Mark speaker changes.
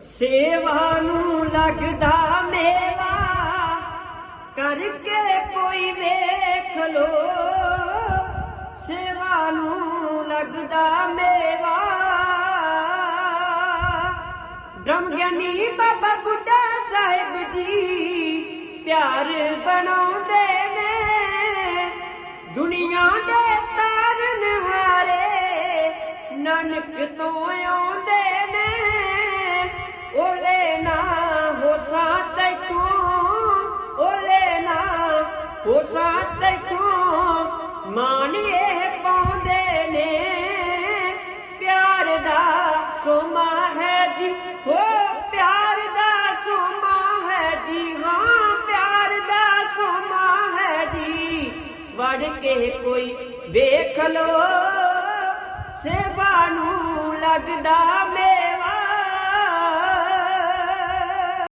Speaker 1: सेवा नूं लगदा मेवा करके कोई वेख लो। सेवा नूं लगदा मेवा। ब्रह्म ज्ञानी बाबा बुड्ढा साहिब जी प्यार बनाउंदे ने दुनिया दे तारन हारे नानक तो आउंदे ने। ओले ना होसा तैथों, ओले ना होसा तैथों मान ये पाउंदे ने। प्यार दा सोमा है जी, हो प्यार दा सोमा है जी, हाँ प्यार दा सोमा है जी। वड़ के कोई वेख लो सेवा नूं लगदा